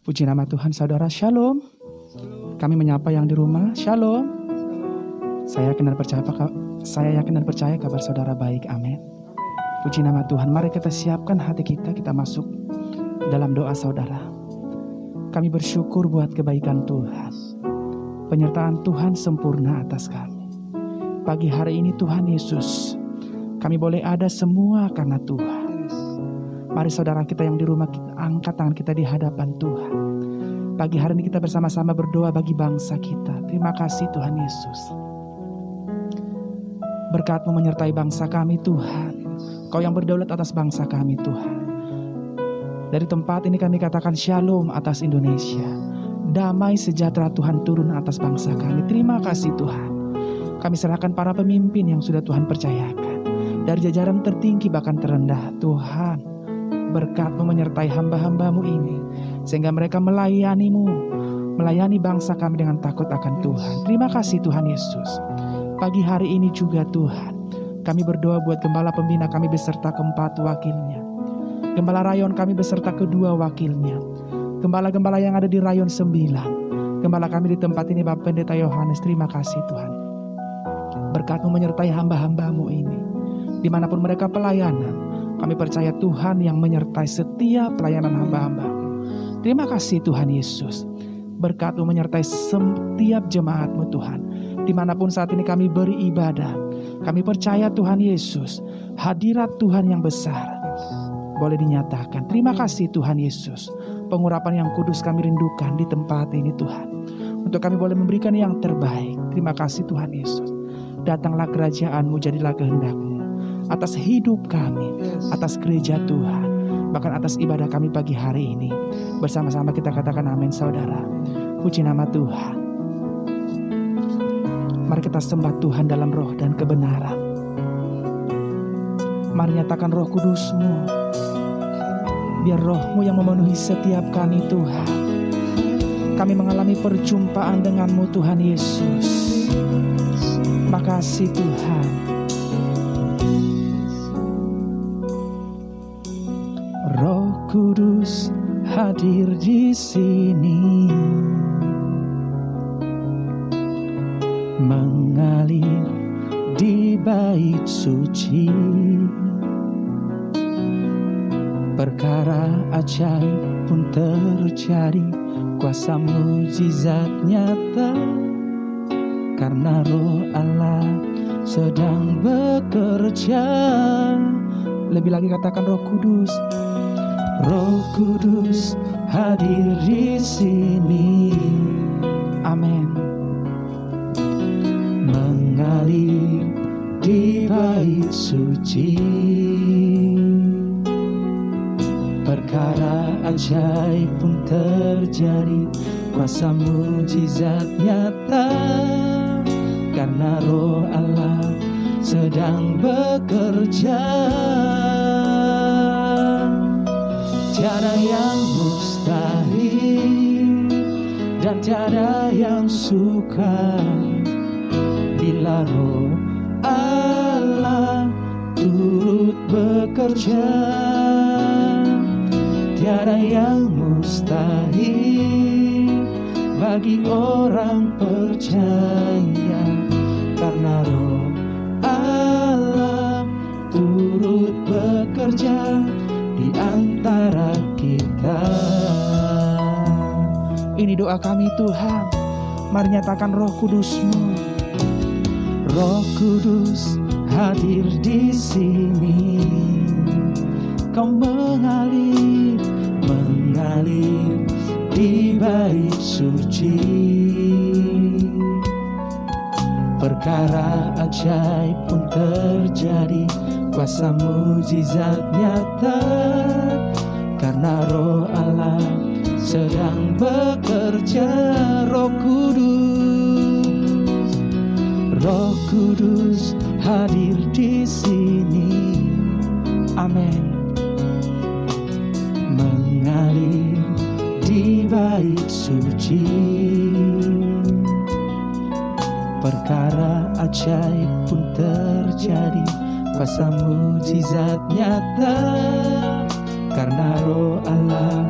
Puji nama Tuhan saudara, shalom. Kami menyapa yang di rumah, shalom. Saya yakin dan percaya kabar saudara baik, amin. Puji nama Tuhan, mari kita siapkan hati kita masuk dalam doa saudara. Kami bersyukur buat kebaikan Tuhan. Penyertaan Tuhan sempurna atas kami. Pagi hari ini Tuhan Yesus, kami boleh ada semua karena Tuhan. Mari saudara kita yang di rumah, kita angkat tangan kita di hadapan Tuhan. Pagi hari ini kita bersama-sama berdoa bagi bangsa kita. Terima kasih Tuhan Yesus. Berkat-Mu menyertai bangsa kami Tuhan. Kau yang berdaulat atas bangsa kami Tuhan. Dari tempat ini kami katakan shalom atas Indonesia. Damai sejahtera Tuhan turun atas bangsa kami. Terima kasih Tuhan. Kami serahkan para pemimpin yang sudah Tuhan percayakan. Dari jajaran tertinggi bahkan terendah Tuhan. Berkat-Mu menyertai hamba-hamba-Mu ini. Sehingga mereka melayani-Mu. Melayani bangsa kami dengan takut akan Tuhan. Terima kasih Tuhan Yesus. Pagi hari ini juga Tuhan. Kami berdoa buat gembala pembina kami beserta keempat wakilnya. Gembala rayon kami beserta kedua wakilnya. Gembala-gembala yang ada di rayon 9. Gembala kami di tempat ini Bapak Pendeta Yohanes. Terima kasih Tuhan. Berkat-Mu menyertai hamba-hamba-Mu ini. Dimanapun mereka pelayanan. Kami percaya Tuhan yang menyertai setiap pelayanan hamba-hamba. Terima kasih Tuhan Yesus. Berkat-Mu menyertai setiap jemaat-Mu Tuhan. Dimanapun saat ini kami beribadah. Kami percaya Tuhan Yesus. Hadirat Tuhan yang besar boleh dinyatakan. Terima kasih Tuhan Yesus. Pengurapan yang kudus kami rindukan di tempat ini Tuhan. Untuk kami boleh memberikan yang terbaik. Terima kasih Tuhan Yesus. Datanglah kerajaan-Mu, jadilah kehendak-Mu. Atas hidup kami, atas gereja Tuhan, bahkan atas ibadah kami pagi hari ini. Bersama-sama kita katakan amin saudara. Puji nama Tuhan. Mari kita sembah Tuhan dalam roh dan kebenaran. Mari nyatakan roh kudus-Mu. Biar roh-Mu yang memenuhi setiap kami Tuhan. Kami mengalami perjumpaan dengan-Mu Tuhan Yesus. Makasih Tuhan. Roh Kudus hadir di sini, mengalir di bait suci. Perkara ajaib pun terjadi, kuasa mujizat nyata, karena Roh Allah sedang bekerja. Lebih lagi katakan Roh Kudus. Roh Kudus hadir di sini. Amin. Mengalir di bait suci. Perkara ajaib pun terjadi, kuasa mujizat nyata, karena Roh Allah sedang bekerja. Tiada yang mustahil dan tiada yang sukar bila Roh Allah turut bekerja. Tiada yang mustahil bagi orang percaya, karena Roh Allah turut bekerja di antara kita. Ini doa kami Tuhan. Mari nyatakan Roh Kudus-Mu. Roh Kudus hadir di sini. Kau mengalir di bait suci. Perkara ajaib pun terjadi, kuasa mujizat nyata, karena Roh Allah sedang bekerja. Roh Kudus, Roh Kudus hadir di sini. Amin. Mengalir di bait suci. Perkara ajaib pun terjadi, kuasa mujizat nyata, karena Roh Allah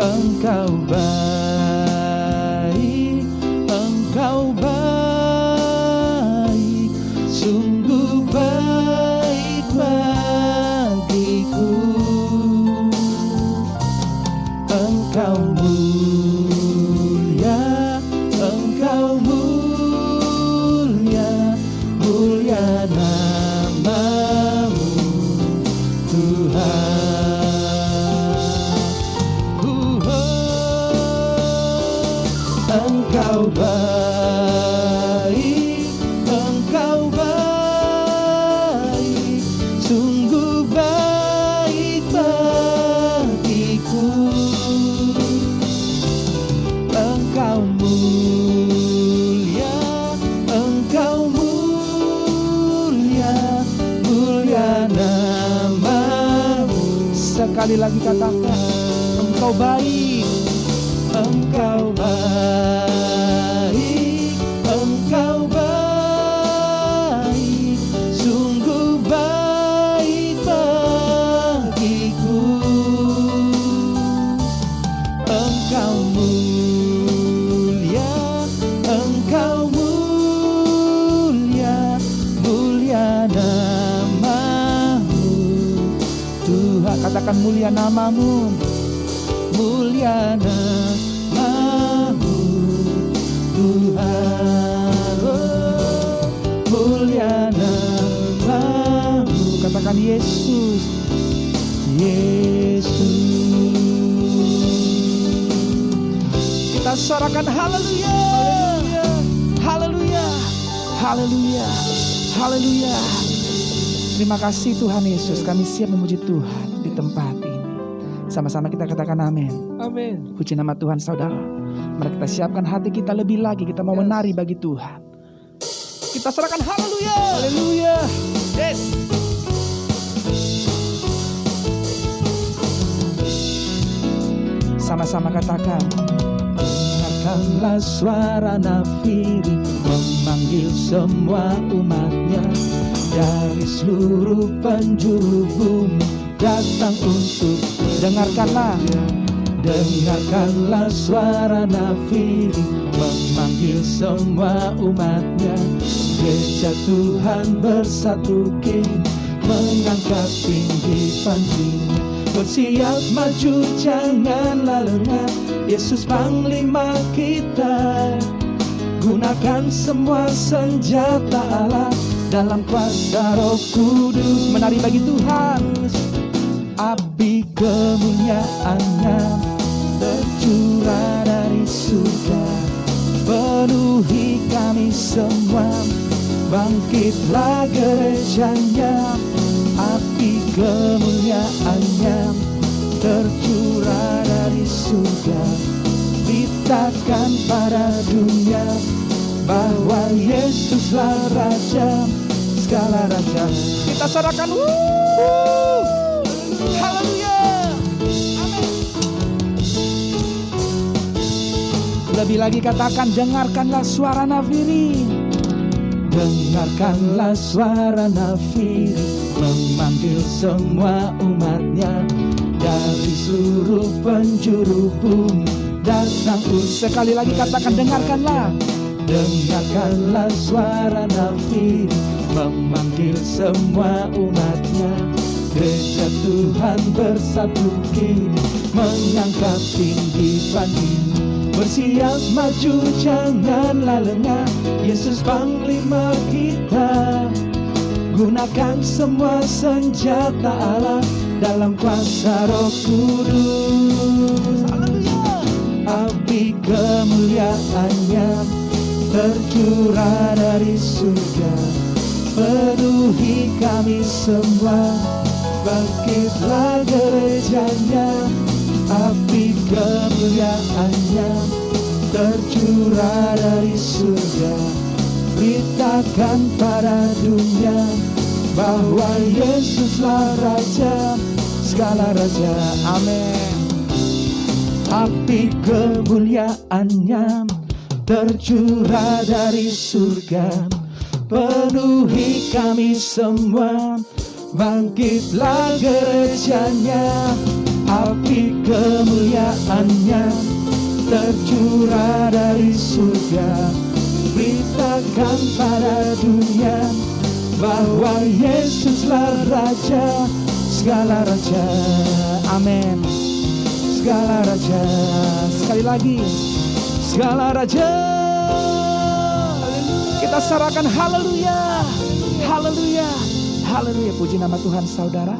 Engkau baik, Engkau baik, sungguh baik bagiku. Engkau mulia, Engkau mulia, mulia namamu Tuhan. Engkau baik, Engkau baik, sungguh baik bagiku. Engkau mulia, Engkau mulia, mulia namamu. Sekali lagi katakan, Engkau baik, Engkau baik, Engkau baik, sungguh baik bagiku. Engkau mulia, Engkau mulia, mulia namamu Tuhan. Katakan mulia namamu, mulia namamu Tuhan. Oh, mulia namamu. Katakan Yesus, Yesus. Kita sorakan haleluya, haleluya, haleluya, haleluya. Terima kasih Tuhan Yesus, kami siap memuji Tuhan di tempat ini. Sama-sama kita katakan amin. Amin. Puji nama Tuhan saudara. Mari kita siapkan hati kita lebih lagi. Kita mau menari bagi Tuhan. Kita serahkan haleluya. Haleluya. Yes. Sama-sama katakan. Dengarkanlah suara nafiri memanggil semua umatnya dari seluruh penjuru bumi datang untuk dengarkanlah. Dengarkanlah suara nafiri memanggil semua umatnya. Gereja Tuhan bersatu kini mengangkat tinggi panjinya. Bersiap maju janganlah lengah, Yesus Panglima kita. Gunakan semua senjata Allah dalam kuasa Roh Kudus. Menari bagi Tuhan. Api kemuliaannya tercurah dari surga, penuhi kami semua. Bangkitlah gerejanya. Api kemuliaannya tercurah dari surga, beritakan pada dunia bahwa Yesuslah Raja segala raja. Kita serahkan. Haleluya. Amin. Lebih lagi katakan, dengarkanlah suara nafiri. Dengarkanlah suara nafiri memanggil semua umatnya dari seluruh penjuru bumi datang. Sekali lagi katakan, dengarkanlah. Dengarkanlah suara nafiri memanggil semua umatnya. Gereja Tuhan bersatu kini mengangkat tinggi pagi. Bersiap maju janganlah lengah, Yesus Panglima kita. Gunakan semua senjata Allah dalam kuasa Roh Kudus. Api kemuliaannya tercurah dari surga, penuhi kami semua. Bangkitlah gerejanya. Api kemuliaannya tercurah dari surga, beritakan pada dunia bahwa Yesuslah Raja segala raja. Amin. Api kemuliaannya tercurah dari surga, penuhi kami semua. Bangkitlah gerejanya. api kemuliaannya tercurah dari surga. Beritakan pada dunia bahwa Yesuslah Raja, segala Raja. Amin. Segala Raja. Sekali lagi, segala Raja. Kita serahkan haleluya, haleluya, haleluya. Puji nama Tuhan saudara.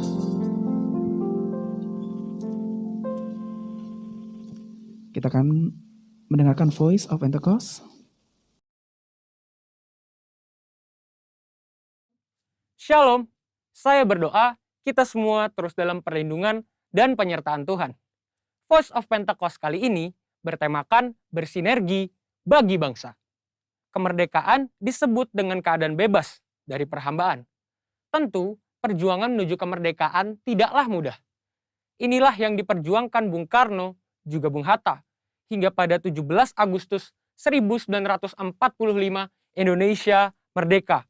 Kita akan mendengarkan Voice of Pentecost. Shalom, saya berdoa kita semua terus dalam perlindungan dan penyertaan Tuhan. Voice of Pentecost kali ini bertemakan bersinergi bagi bangsa. Kemerdekaan disebut dengan keadaan bebas dari perhambaan. Tentu, perjuangan menuju kemerdekaan tidaklah mudah. Inilah yang diperjuangkan Bung Karno juga Bung Hatta hingga pada 17 Agustus 1945 Indonesia merdeka.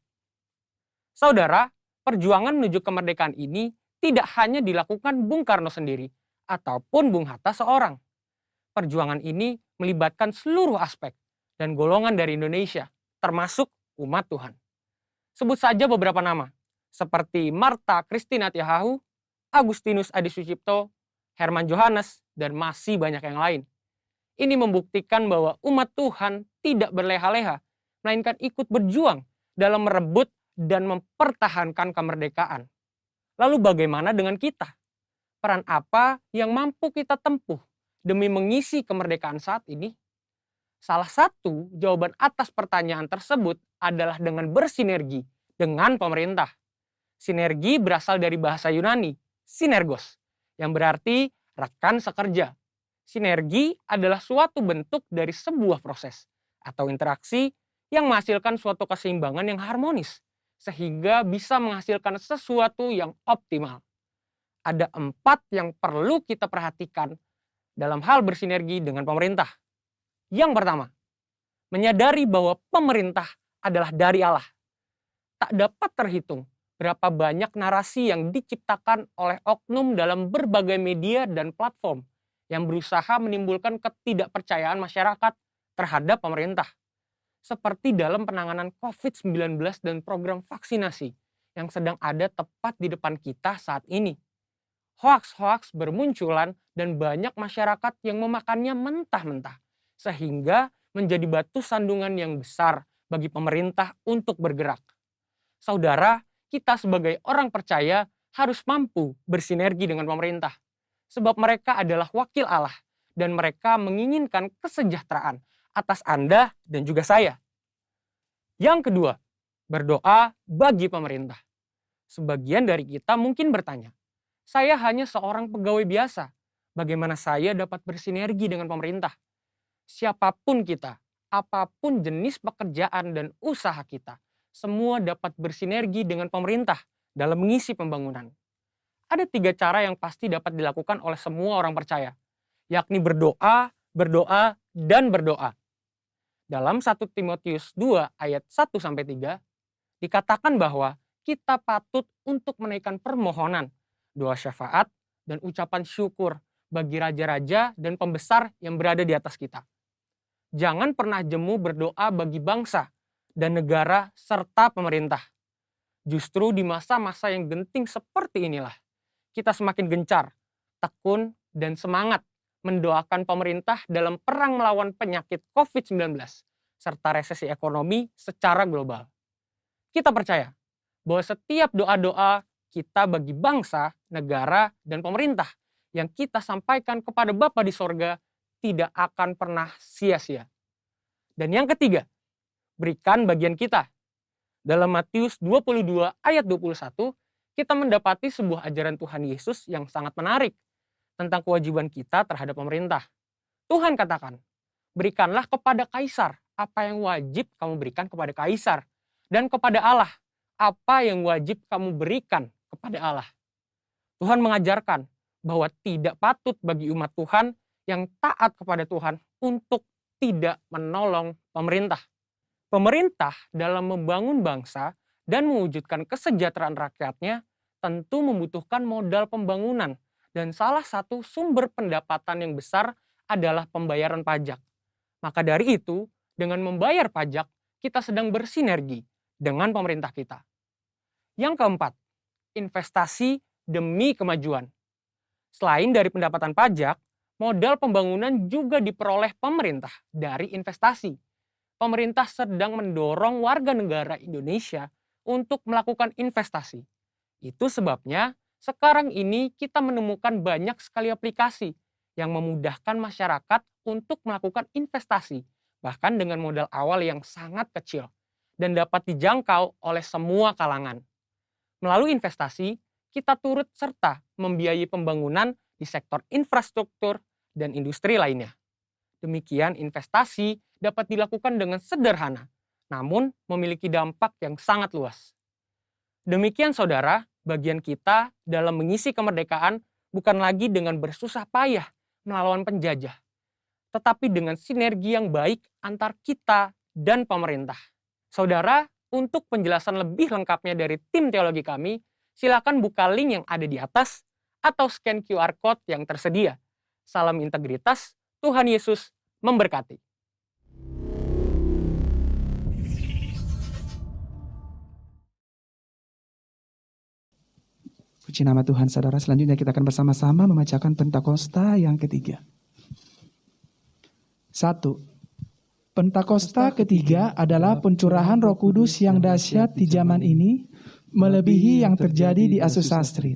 Saudara, perjuangan menuju kemerdekaan ini tidak hanya dilakukan Bung Karno sendiri ataupun Bung Hatta seorang. Perjuangan ini melibatkan seluruh aspek dan golongan dari Indonesia, termasuk umat Tuhan. Sebut saja beberapa nama, seperti Martha Christina Tiahahu, Agustinus Adi Sucipto, Herman Johannes, dan masih banyak yang lain. Ini membuktikan bahwa umat Tuhan tidak berleha-leha, melainkan ikut berjuang dalam merebut dan mempertahankan kemerdekaan. Lalu bagaimana dengan kita? Peran apa yang mampu kita tempuh demi mengisi kemerdekaan saat ini? Salah satu jawaban atas pertanyaan tersebut adalah dengan bersinergi dengan pemerintah. Sinergi berasal dari bahasa Yunani, sinergos, yang berarti rekan sekerja. Sinergi adalah suatu bentuk dari sebuah proses atau interaksi yang menghasilkan suatu keseimbangan yang harmonis, sehingga bisa menghasilkan sesuatu yang optimal. Ada 4 yang perlu kita perhatikan dalam hal bersinergi dengan pemerintah. Yang pertama, menyadari bahwa pemerintah adalah dari Allah. Tak dapat terhitung berapa banyak narasi yang diciptakan oleh oknum dalam berbagai media dan platform yang berusaha menimbulkan ketidakpercayaan masyarakat terhadap pemerintah. Seperti dalam penanganan COVID-19 dan program vaksinasi yang sedang ada tepat di depan kita saat ini. Hoaks-hoaks bermunculan dan banyak masyarakat yang memakannya mentah-mentah, sehingga menjadi batu sandungan yang besar bagi pemerintah untuk bergerak. Saudara, kita sebagai orang percaya harus mampu bersinergi dengan pemerintah, sebab mereka adalah wakil Allah dan mereka menginginkan kesejahteraan atas Anda dan juga saya. Yang kedua, berdoa bagi pemerintah. Sebagian dari kita mungkin bertanya, saya hanya seorang pegawai biasa, bagaimana saya dapat bersinergi dengan pemerintah? Siapapun kita, apapun jenis pekerjaan dan usaha kita, semua dapat bersinergi dengan pemerintah dalam mengisi pembangunan. Ada 3 cara yang pasti dapat dilakukan oleh semua orang percaya, yakni berdoa, berdoa, dan berdoa. Dalam 1 Timotius 2 ayat 1-3, dikatakan bahwa kita patut untuk menaikkan permohonan, doa syafaat, dan ucapan syukur bagi raja-raja dan pembesar yang berada di atas kita. Jangan pernah jemu berdoa bagi bangsa dan negara serta pemerintah. Justru di masa-masa yang genting seperti inilah, kita semakin gencar, tekun, dan semangat mendoakan pemerintah dalam perang melawan penyakit COVID-19 serta resesi ekonomi secara global. Kita percaya bahwa setiap doa-doa kita bagi bangsa, negara, dan pemerintah yang kita sampaikan kepada Bapa di sorga tidak akan pernah sia-sia. Dan yang ketiga, berikan bagian kita. Dalam Matius 22 ayat 21, kita mendapati sebuah ajaran Tuhan Yesus yang sangat menarik tentang kewajiban kita terhadap pemerintah. Tuhan katakan, berikanlah kepada Kaisar apa yang wajib kamu berikan kepada Kaisar, dan kepada Allah apa yang wajib kamu berikan kepada Allah. Tuhan mengajarkan bahwa tidak patut bagi umat Tuhan yang taat kepada Tuhan untuk tidak menolong pemerintah. Pemerintah dalam membangun bangsa dan mewujudkan kesejahteraan rakyatnya tentu membutuhkan modal pembangunan dan salah satu sumber pendapatan yang besar adalah pembayaran pajak. Maka dari itu, dengan membayar pajak, kita sedang bersinergi dengan pemerintah kita. Yang keempat, investasi demi kemajuan. Selain dari pendapatan pajak, modal pembangunan juga diperoleh pemerintah dari investasi. Pemerintah sedang mendorong warga negara Indonesia untuk melakukan investasi. Itu sebabnya sekarang ini kita menemukan banyak sekali aplikasi yang memudahkan masyarakat untuk melakukan investasi, bahkan dengan modal awal yang sangat kecil dan dapat dijangkau oleh semua kalangan. Melalui investasi, kita turut serta membiayai pembangunan di sektor infrastruktur dan industri lainnya. Demikian investasi dapat dilakukan dengan sederhana, namun memiliki dampak yang sangat luas. Demikian saudara, bagian kita dalam mengisi kemerdekaan bukan lagi dengan bersusah payah melawan penjajah, tetapi dengan sinergi yang baik antar kita dan pemerintah. Saudara, untuk penjelasan lebih lengkapnya dari tim teologi kami, silakan buka link yang ada di atas atau scan QR Code yang tersedia. Salam integritas, Tuhan Yesus memberkati. Puji nama Tuhan, saudara. Selanjutnya kita akan bersama-sama membacakan Pentakosta yang ketiga. 1. Pentakosta ketiga adalah pencurahan Roh Kudus yang dahsyat di zaman ini, melebihi yang terjadi di Azusa Street.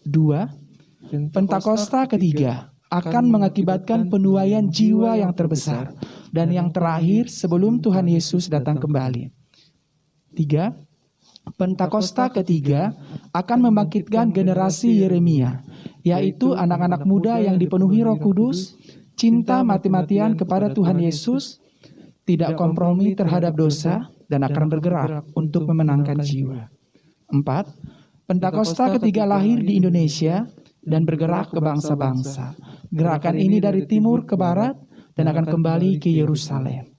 2. Pentakosta ketiga akan mengakibatkan penuaian jiwa yang terbesar dan yang terakhir sebelum Tuhan Yesus datang kembali. 3. Pentakosta ketiga akan membangkitkan generasi Yeremia, yaitu anak-anak muda yang dipenuhi Roh Kudus, cinta mati-matian kepada Tuhan Yesus, tidak kompromi terhadap dosa, dan akan bergerak untuk memenangkan jiwa. 4. Pentakosta ketiga lahir di Indonesia dan bergerak ke bangsa-bangsa. Gerakan ini dari timur ke barat dan akan kembali ke Yerusalem.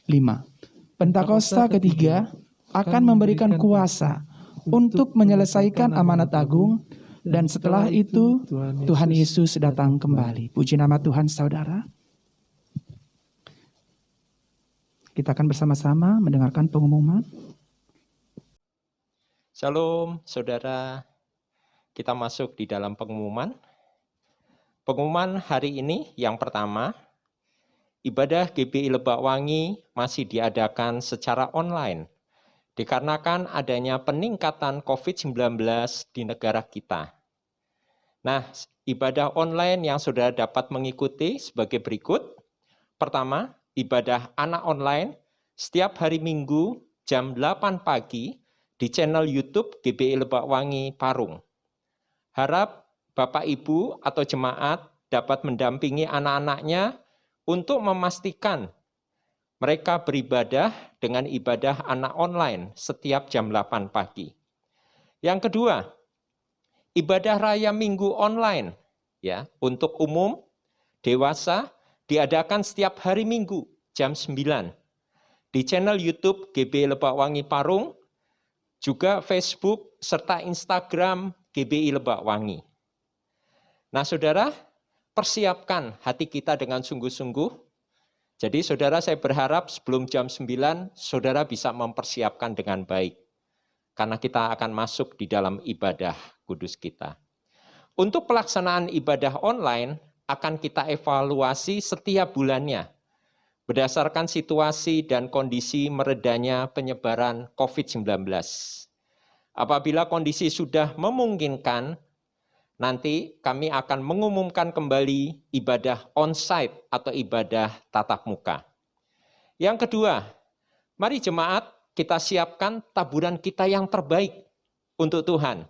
5. Pentakosta ketiga akan memberikan kuasa untuk menyelesaikan amanat agung, dan setelah itu Tuhan Yesus datang kembali. Puji nama Tuhan, saudara. Kita akan bersama-sama mendengarkan pengumuman. Shalom, saudara. Kita masuk di dalam pengumuman. Pengumuman hari ini yang pertama, ibadah GBI Lebak Wangi masih diadakan secara online dikarenakan adanya peningkatan COVID-19 di negara kita. Nah, ibadah online yang saudara dapat mengikuti sebagai berikut. Pertama, ibadah anak online setiap hari Minggu jam 8 pagi di channel YouTube GBI Lebak Wangi Parung. Harap Bapak Ibu atau jemaat dapat mendampingi anak-anaknya untuk memastikan mereka beribadah dengan ibadah anak online setiap jam 8 pagi. Yang kedua, ibadah raya Minggu online ya, untuk umum dewasa diadakan setiap hari Minggu jam 9 di channel YouTube GBI Lebak Wangi Parung, juga Facebook serta Instagram GBI Lebak Wangi. Nah, saudara, persiapkan hati kita dengan sungguh-sungguh. Jadi saudara, saya berharap sebelum jam 9, saudara bisa mempersiapkan dengan baik. Karena kita akan masuk di dalam ibadah kudus kita. Untuk pelaksanaan ibadah online, akan kita evaluasi setiap bulannya. Berdasarkan situasi dan kondisi meredanya penyebaran COVID-19. Apabila kondisi sudah memungkinkan, nanti kami akan mengumumkan kembali ibadah on-site atau ibadah tatap muka. Yang kedua, mari jemaat kita siapkan taburan kita yang terbaik untuk Tuhan.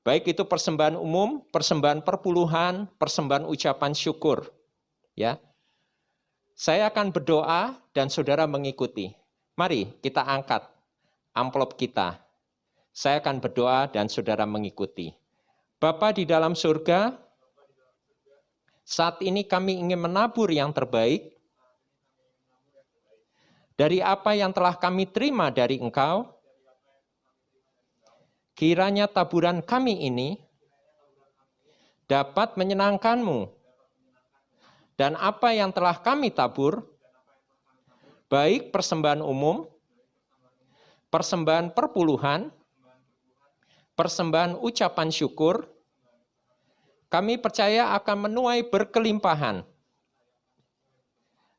Baik itu persembahan umum, persembahan perpuluhan, persembahan ucapan syukur. Ya. Saya akan berdoa dan saudara mengikuti. Mari kita angkat amplop kita. Saya akan berdoa dan saudara mengikuti. Bapa di dalam surga, saat ini kami ingin menabur yang terbaik dari apa yang telah kami terima dari Engkau. Kiranya taburan kami ini dapat menyenangkan-Mu. Dan apa yang telah kami tabur, baik persembahan umum, persembahan perpuluhan, persembahan ucapan syukur, kami percaya akan menuai berkelimpahan,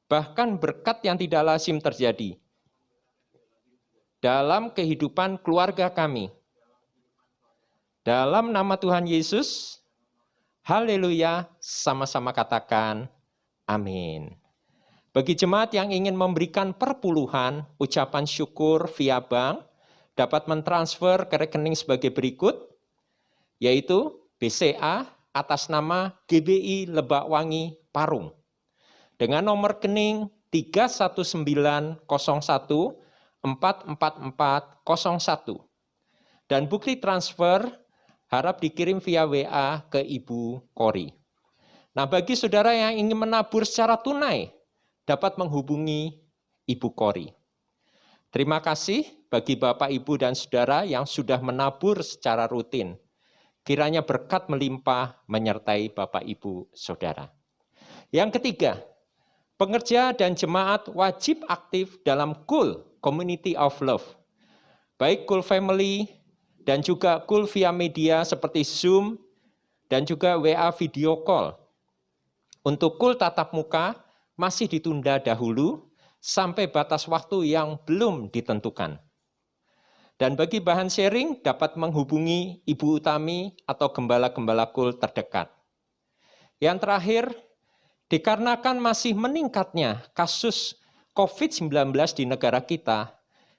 bahkan berkat yang tidak lazim terjadi dalam kehidupan keluarga kami. Dalam nama Tuhan Yesus, haleluya, sama-sama katakan amin. Bagi jemaat yang ingin memberikan perpuluhan, ucapan syukur via bank, dapat mentransfer ke rekening sebagai berikut, yaitu BCA atas nama GBI Lebak Wangi Parung, dengan nomor rekening 31901444401, dan bukti transfer harap dikirim via WA ke Ibu Kori. Nah, bagi saudara yang ingin menabur secara tunai, dapat menghubungi Ibu Kori. Terima kasih bagi Bapak, Ibu, dan saudara yang sudah menabur secara rutin. Kiranya berkat melimpah menyertai Bapak, Ibu, saudara. Yang ketiga, pengerja dan jemaat wajib aktif dalam KUL, Community of Love. Baik KUL Family dan juga KUL via media seperti Zoom dan juga WA video call. Untuk KUL tatap muka masih ditunda dahulu sampai batas waktu yang belum ditentukan. Dan bagi bahan sharing dapat menghubungi Ibu Utami atau gembala-gembala KUL terdekat. Yang terakhir, dikarenakan masih meningkatnya kasus COVID-19 di negara kita,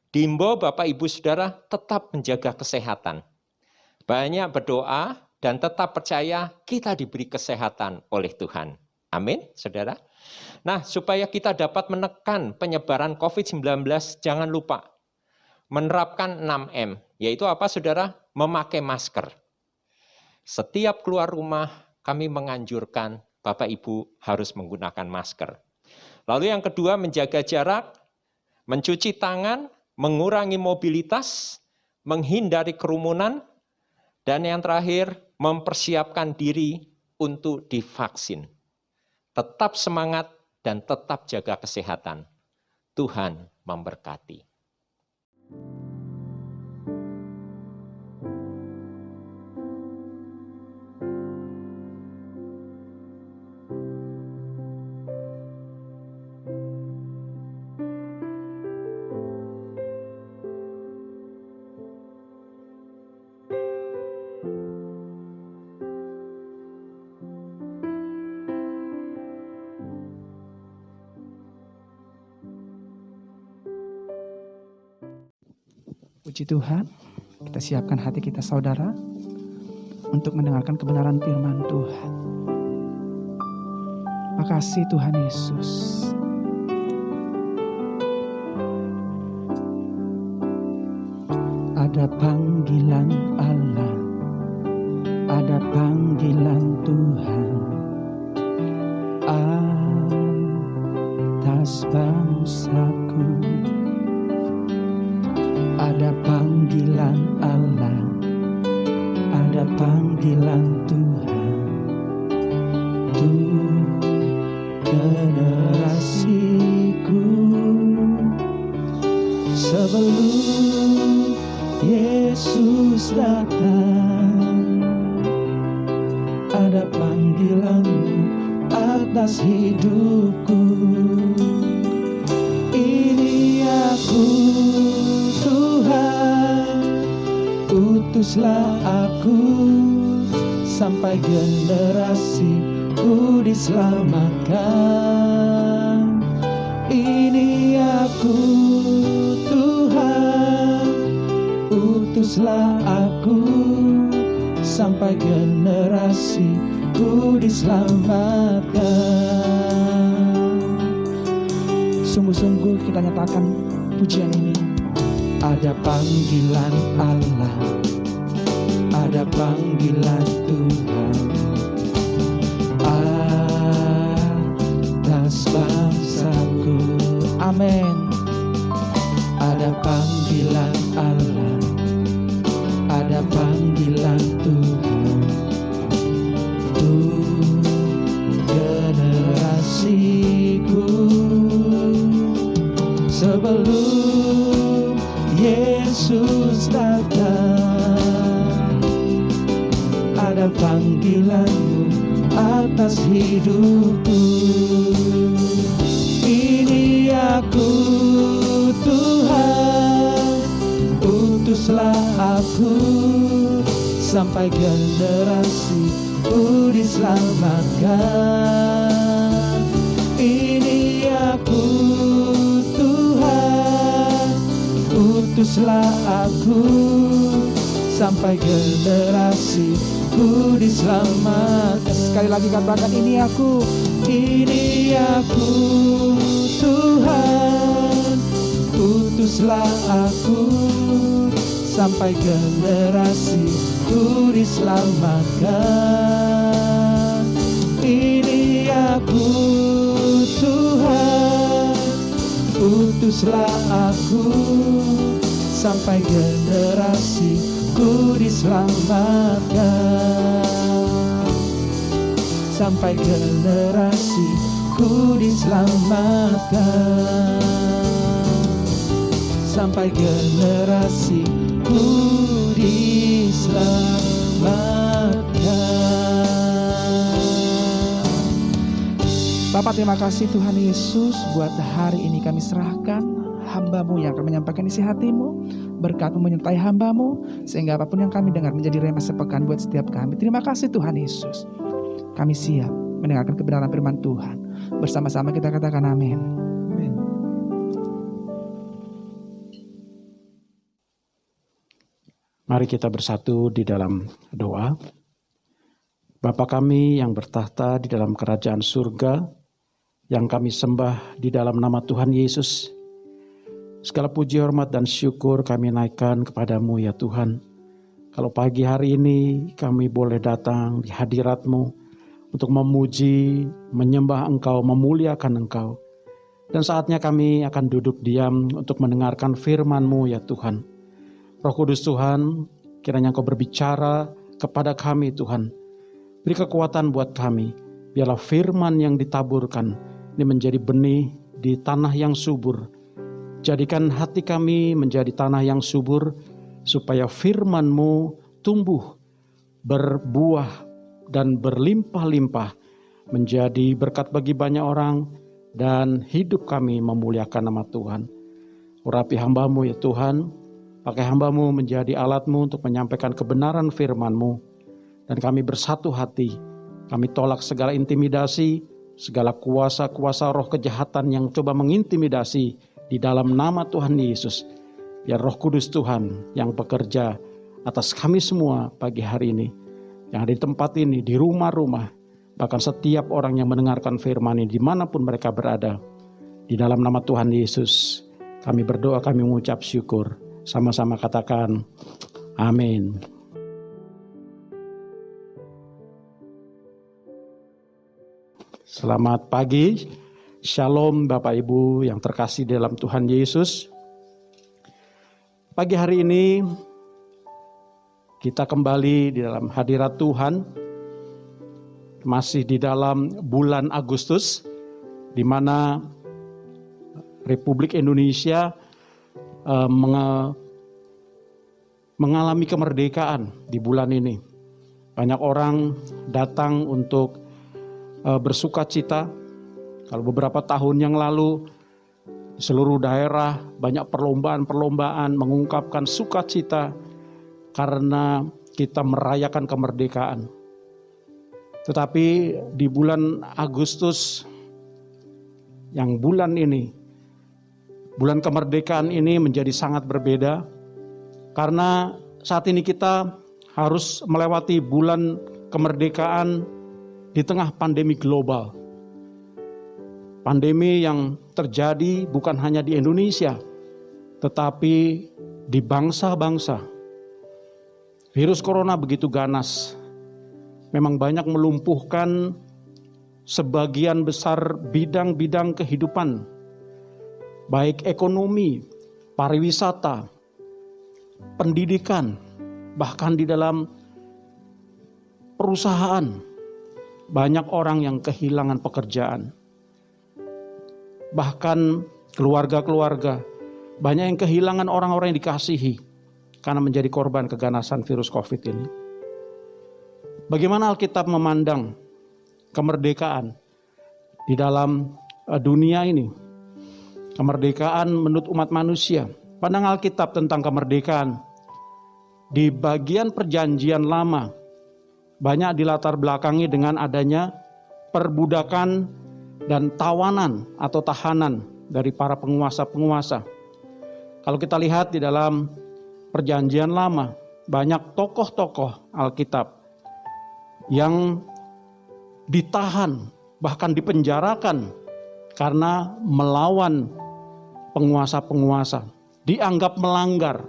diimbau Bapak, Ibu, Saudara tetap menjaga kesehatan. Banyak berdoa dan tetap percaya kita diberi kesehatan oleh Tuhan. Amin, saudara. Nah, supaya kita dapat menekan penyebaran COVID-19, jangan lupa menerapkan 6M, yaitu apa, saudara? Memakai masker. Setiap keluar rumah, kami menganjurkan Bapak, Ibu harus menggunakan masker. Lalu yang kedua, menjaga jarak, mencuci tangan, mengurangi mobilitas, menghindari kerumunan, dan yang terakhir, mempersiapkan diri untuk divaksin. Tetap semangat dan tetap jaga kesehatan. Tuhan memberkati. Puji Tuhan, kita siapkan hati kita saudara untuk mendengarkan kebenaran firman Tuhan. Makasih Tuhan Yesus. Ada panggilan Allah, ada panggilan Tuhan atas bangsaku. Ada panggilan Allah, ada panggilan Tuhan untuk generasiku. Sebelum Yesus datang, ada panggilanmu atas hidupku. Ini aku, Tuhan, utuslah aku sampai generasiku diselamatkan. Ini aku, Tuhan, utuslah aku sampai generasiku diselamatkan. Sungguh-sungguh kita nyatakan pujian ini. Ada panggilan Allah, ada panggilan Tuhan atas bangsaku. Amin. Ada panggilan Allah, ada panggilan Tuhan kasihku. Sebelum Yesus datang, ada panggilanmu atas hidupku. Ini aku Tuhan, utuslah aku sampai generasiku diselamatkan. Ini aku Tuhan, utuslah aku sampai generasiku diselamatkan. Sekali lagi katakan, ini aku Tuhan, utuslah aku sampai generasiku diselamatkan. Ini aku Tuhan, utuslah aku sampai generasiku diselamatkan. Sampai generasiku diselamatkan. Sampai generasiku diselamatkan. Bapak, terima kasih Tuhan Yesus, buat hari ini kami serahkan hamba-Mu yang akan menyampaikan isi hati-Mu. Berkat-Mu menyertai hamba-Mu, sehingga apapun yang kami dengar menjadi rema sepekan buat setiap kami. Terima kasih Tuhan Yesus. Kami siap mendengarkan kebenaran firman Tuhan. Bersama-sama kita katakan amin. Amin. Mari kita bersatu di dalam doa. Bapa kami yang bertahta di dalam kerajaan surga, yang kami sembah di dalam nama Tuhan Yesus, segala puji, hormat, dan syukur kami naikkan kepadamu ya Tuhan. Kalau pagi hari ini kami boleh datang di hadirat-Mu untuk memuji, menyembah Engkau, memuliakan Engkau. Dan saatnya kami akan duduk diam untuk mendengarkan firman-Mu ya Tuhan. Roh Kudus Tuhan, kiranya Engkau berbicara kepada kami Tuhan. Beri kekuatan buat kami. Biarlah firman yang ditaburkan ini menjadi benih di tanah yang subur. Jadikan hati kami menjadi tanah yang subur, supaya firman-Mu tumbuh, berbuah, dan berlimpah-limpah, menjadi berkat bagi banyak orang, dan hidup kami memuliakan nama Tuhan. Urapi hamba-Mu ya Tuhan, pakai hamba-Mu menjadi alat-Mu untuk menyampaikan kebenaran firman-Mu, dan kami bersatu hati. Kami tolak segala intimidasi, segala kuasa-kuasa roh kejahatan yang coba mengintimidasi di dalam nama Tuhan Yesus. Biar Roh Kudus Tuhan yang bekerja atas kami semua pagi hari ini, yang ada di tempat ini, di rumah-rumah, bahkan setiap orang yang mendengarkan firman ini dimanapun mereka berada. Di dalam nama Tuhan Yesus kami berdoa, kami mengucap syukur. Sama-sama katakan amin. Selamat pagi, Shalom Bapak Ibu yang terkasih dalam Tuhan Yesus. Pagi hari ini kita kembali di dalam hadirat Tuhan, masih di dalam bulan Agustus, di mana Republik Indonesia mengalami kemerdekaan di bulan ini. Banyak orang datang untuk bersuka cita. Kalau beberapa tahun yang lalu, di seluruh daerah banyak perlombaan-perlombaan mengungkapkan sukacita karena kita merayakan kemerdekaan. Tetapi di bulan Agustus, yang bulan ini, bulan kemerdekaan ini menjadi sangat berbeda, karena saat ini kita harus melewati bulan kemerdekaan di tengah pandemi global. Pandemi yang terjadi bukan hanya di Indonesia, tetapi di bangsa-bangsa. Virus corona begitu ganas, memang banyak melumpuhkan sebagian besar bidang-bidang kehidupan, baik ekonomi, pariwisata, pendidikan, bahkan di dalam perusahaan. Banyak orang yang kehilangan pekerjaan. bahkan keluarga-keluarga, banyak yang kehilangan orang-orang yang dikasihi karena menjadi korban keganasan virus COVID ini. Bagaimana Alkitab memandang kemerdekaan di dalam dunia ini? Kemerdekaan menurut umat manusia. Pandang Alkitab tentang kemerdekaan di bagian perjanjian lama banyak dilatar belakangi dengan adanya perbudakan dan tawanan atau tahanan dari para penguasa-penguasa. Kalau kita lihat di dalam perjanjian lama, banyak tokoh-tokoh Alkitab yang ditahan, bahkan dipenjarakan karena melawan penguasa-penguasa, dianggap melanggar.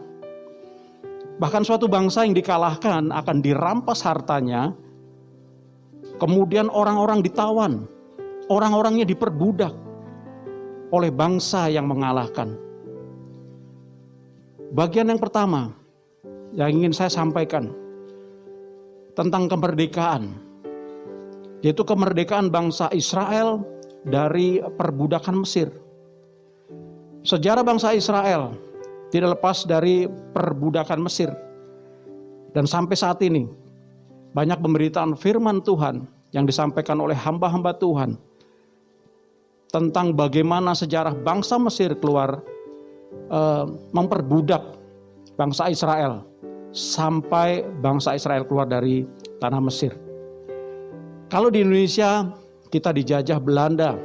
Bahkan suatu bangsa yang dikalahkan akan dirampas hartanya, kemudian orang-orang ditawan, orang-orangnya diperbudak oleh bangsa yang mengalahkan. Bagian yang pertama yang ingin saya sampaikan tentang kemerdekaan, yaitu kemerdekaan bangsa Israel dari perbudakan Mesir. Sejarah bangsa Israel tidak lepas dari perbudakan Mesir. Dan sampai saat ini banyak pemberitaan firman Tuhan yang disampaikan oleh hamba-hamba Tuhan tentang bagaimana sejarah bangsa Mesir keluar memperbudak bangsa Israel sampai bangsa Israel keluar dari tanah Mesir. Kalau di Indonesia kita dijajah Belanda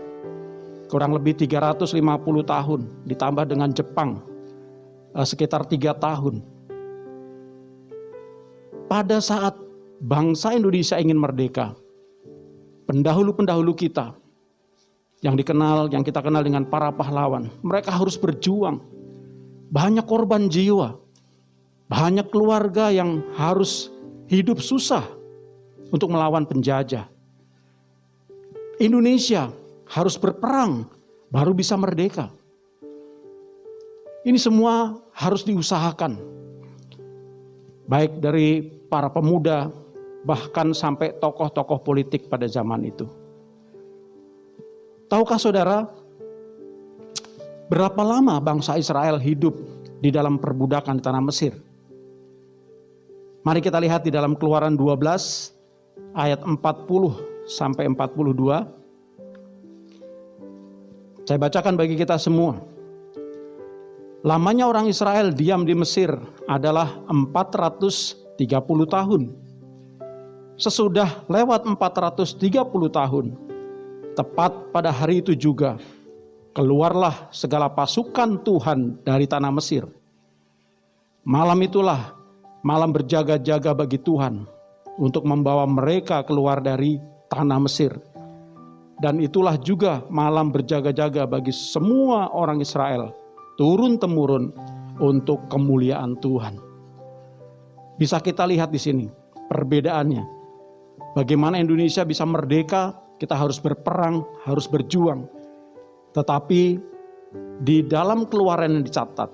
kurang lebih 350 tahun, ditambah dengan Jepang sekitar 3 tahun. Pada saat bangsa Indonesia ingin merdeka, pendahulu-pendahulu kita yang kita kenal dengan para pahlawan, mereka harus berjuang. Banyak korban jiwa, banyak keluarga yang harus hidup susah untuk melawan penjajah. Indonesia harus berperang baru bisa merdeka. Ini semua harus diusahakan. Baik dari para pemuda, bahkan sampai tokoh-tokoh politik pada zaman itu. Tahukah saudara, berapa lama bangsa Israel hidup di dalam perbudakan di tanah Mesir? Mari kita lihat di dalam Keluaran 12 ayat 40 sampai 42. Saya bacakan bagi kita semua. Lamanya orang Israel diam di Mesir adalah 430 tahun. Sesudah lewat 430 tahun, tepat pada hari itu juga, keluarlah segala pasukan Tuhan dari tanah Mesir. Malam itulah malam berjaga-jaga bagi Tuhan untuk membawa mereka keluar dari tanah Mesir. Dan itulah juga malam berjaga-jaga bagi semua orang Israel, turun-temurun untuk kemuliaan Tuhan. Bisa kita lihat di sini perbedaannya. Bagaimana Indonesia bisa merdeka, kita harus berperang, harus berjuang. Tetapi di dalam Keluaran yang dicatat